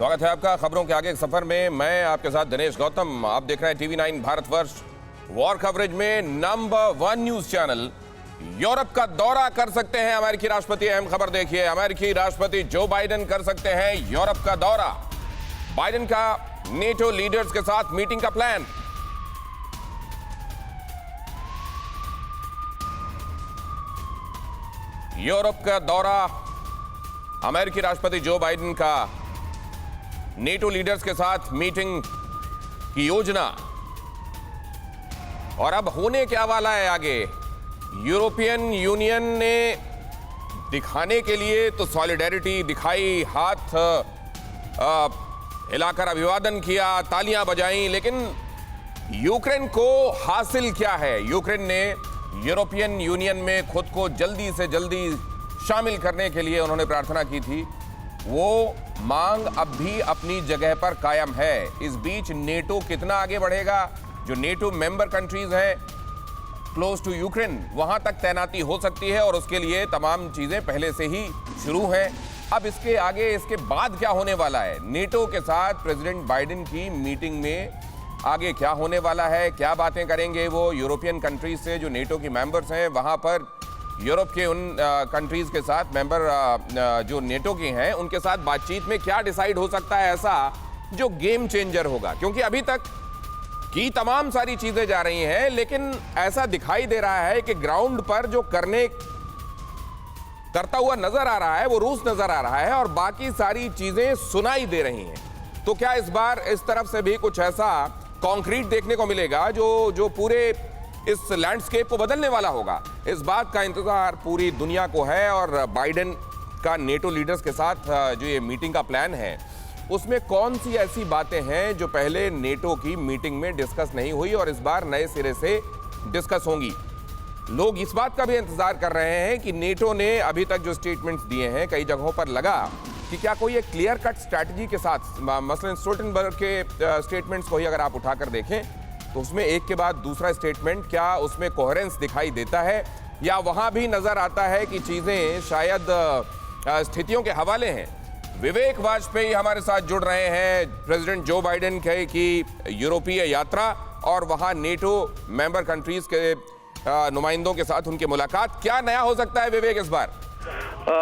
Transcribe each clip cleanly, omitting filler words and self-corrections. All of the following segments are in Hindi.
स्वागत है आपका खबरों के आगे के सफर में। मैं आपके साथ दिनेश गौतम। आप देख रहे हैं टीवी 9 भारतवर्ष। वॉर कवरेज में नंबर 1 न्यूज चैनल। यूरोप का दौरा कर सकते हैं अमेरिकी राष्ट्रपति। अहम खबर देखिए, अमेरिकी राष्ट्रपति जो बाइडेन कर सकते हैं यूरोप का दौरा। बाइडेन का नेटो लीडर्स के साथ मीटिंग का प्लान। यूरोप का दौरा, अमेरिकी राष्ट्रपति जो बाइडेन का नेटो लीडर्स के साथ मीटिंग की योजना। और अब होने क्या वाला है आगे? यूरोपियन यूनियन ने दिखाने के लिए तो सॉलिडेरिटी दिखाई, हाथ हिलाकर अभिवादन किया, तालियां बजाई, लेकिन यूक्रेन को हासिल क्या है? यूक्रेन ने यूरोपियन यूनियन में खुद को जल्दी से जल्दी शामिल करने के लिए उन्होंने प्रार्थना की थी। वो मांग अब भी अपनी जगह पर कायम है। इस बीच नेटो कितना आगे बढ़ेगा? जो नेटो मेंबर कंट्रीज हैं क्लोज टू यूक्रेन, वहां तक तैनाती हो सकती है और उसके लिए तमाम चीजें पहले से ही शुरू हैं। अब इसके आगे, इसके बाद क्या होने वाला है? नेटो के साथ प्रेसिडेंट बाइडेन की मीटिंग में आगे क्या होने वाला है? क्या बातें करेंगे वो यूरोपियन कंट्रीज से जो नेटो की मेंबर्स हैं? वहां पर यूरोप के उन कंट्रीज के साथ, मेंबर जो नेटो के हैं, उनके साथ बातचीत में क्या डिसाइड हो सकता है ऐसा जो गेम चेंजर होगा? क्योंकि अभी तक की तमाम सारी चीजें जा रही हैं, लेकिन ऐसा दिखाई दे रहा है कि ग्राउंड पर जो करता हुआ नजर आ रहा है वो रूस नजर आ रहा है और बाकी सारी चीजें सुनाई दे रही हैं। तो क्या इस बार इस तरफ से भी कुछ ऐसा कॉन्क्रीट देखने को मिलेगा जो पूरे इस लैंडस्केप को बदलने वाला होगा? इस बात का इंतजार पूरी दुनिया को है। और बाइडेन का नेटो लीडर्स के साथ जो ये मीटिंग का प्लान है, उसमें कौन सी ऐसी बातें हैं जो पहले नेटो की मीटिंग में डिस्कस नहीं हुई और इस बार नए सिरे से डिस्कस होंगी? लोग इस बात का भी इंतजार कर रहे हैं कि नेटो ने अभी तक जो स्टेटमेंट्स दिए हैं, कई जगहों पर लगा कि क्या कोई एक क्लियर कट स्ट्रैटेजी के साथ, मसलन स्टोल्टनबर्ग के स्टेटमेंट्स को ही अगर आप उठाकर देखें तो उसमें एक के बाद दूसरा स्टेटमेंट, क्या उसमें कोहेरेंस दिखाई देता है या वहां भी नजर आता है कि चीजें शायद स्थितियों के हवाले हैं? विवेक वाजपेयी हमारे साथ जुड़ रहे हैं। प्रेसिडेंट जो बाइडेन की यूरोपीय यात्रा और वहां नेटो मेंबर कंट्रीज के नुमाइंदों के साथ उनकी मुलाकात, क्या नया हो सकता है विवेक इस बार?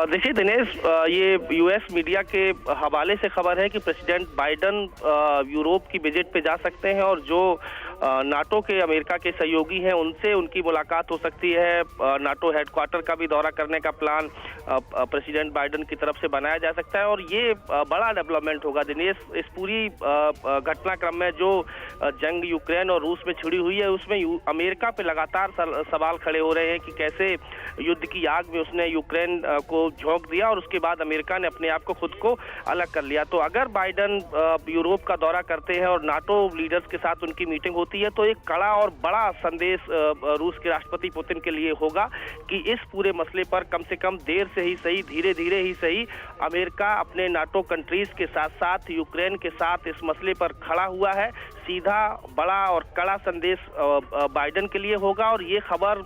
देखिए दिनेश, ये यूएस मीडिया के हवाले से खबर है कि प्रेसिडेंट बाइडेन यूरोप की विजिट पे जा सकते हैं और जो नाटो के अमेरिका के सहयोगी हैं उनसे उनकी मुलाकात हो सकती है। नाटो हेडक्वार्टर का भी दौरा करने का प्लान प्रेसिडेंट बाइडेन की तरफ से बनाया जा सकता है और ये बड़ा डेवलपमेंट होगा दिनेश। इस पूरी घटनाक्रम में जो जंग यूक्रेन और रूस में छिड़ी हुई है, उसमें अमेरिका पे लगातार सवाल खड़े हो रहे हैं कि कैसे युद्ध की आग में उसने यूक्रेन को झोंक दिया और उसके बाद अमेरिका ने अपने आप को खुद को अलग कर लिया। तो अगर बाइडेन यूरोप का दौरा करते हैं और नाटो लीडर्स के साथ उनकी मीटिंग होती है तो एक कड़ा और बड़ा संदेश रूस के राष्ट्रपति पुतिन के लिए होगा कि इस पूरे मसले पर कम से कम देर से ही सही, धीरे धीरे ही सही, अमेरिका अपने नाटो कंट्रीज के साथ साथ यूक्रेन के साथ इस मसले पर खड़ा हुआ है। सीधा, बड़ा और कड़ा संदेश बाइडेन के लिए होगा और ये खबर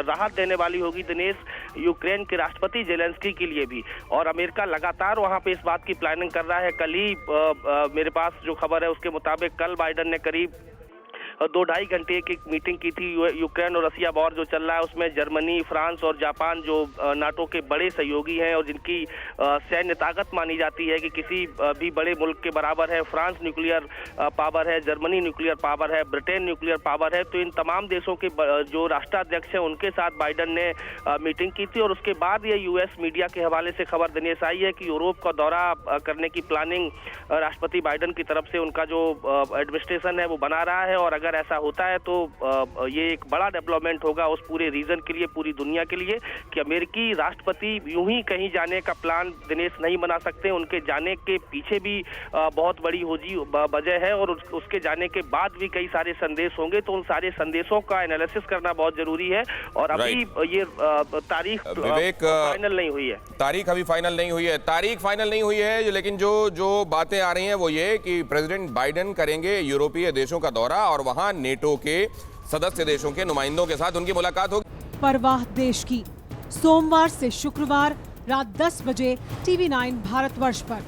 राहत देने वाली होगी दिनेश यूक्रेन के राष्ट्रपति जेलेंस्की के लिए भी। और अमेरिका लगातार वहां पे इस बात की प्लानिंग कर रहा है। कल ही मेरे पास जो खबर है उसके मुताबिक कल बाइडेन ने करीब 2-2.5 घंटे की मीटिंग की थी। यूक्रेन और रसिया वॉर जो चल रहा है उसमें जर्मनी, फ्रांस और जापान जो नाटो के बड़े सहयोगी हैं और जिनकी सैन्य ताकत मानी जाती है कि किसी भी बड़े मुल्क के बराबर है। फ्रांस न्यूक्लियर पावर है, जर्मनी न्यूक्लियर पावर है, ब्रिटेन न्यूक्लियर पावर है। तो इन तमाम देशों के जो राष्ट्राध्यक्ष हैं उनके साथ बाइडेन ने मीटिंग की थी और उसके बाद ये यूएस मीडिया के हवाले से खबर दिनेश आई है कि यूरोप का दौरा करने की प्लानिंग राष्ट्रपति बाइडेन की तरफ से उनका जो एडमिनिस्ट्रेशन है वो बना रहा है। और अगर ऐसा होता है तो ये एक बड़ा डेवलपमेंट होगा उस पूरे रीजन के लिए, पूरी दुनिया के लिए, कि अमेरिकी राष्ट्रपति यूं ही कहीं जाने का प्लान दिनेश नहीं बना सकते। उनके जाने के पीछे भी बहुत बड़ी वजह है और उसके जाने के बाद भी कई सारे संदेश होंगे। तो उन सारे संदेशों का एनालिसिस करना बहुत जरूरी है और अभी ये तारीख फाइनल नहीं हुई है। तारीख अभी फाइनल नहीं हुई है, तारीख फाइनल नहीं हुई है, लेकिन जो बातें आ रही हैं वो ये कि प्रेसिडेंट बाइडेन करेंगे यूरोपीय देशों का दौरा और वहां नेटो के सदस्य देशों के नुमाइंदों के साथ उनकी मुलाकात होगी। परवाह देश की, सोमवार से शुक्रवार रात 10 बजे टीवी 9 भारतवर्ष पर।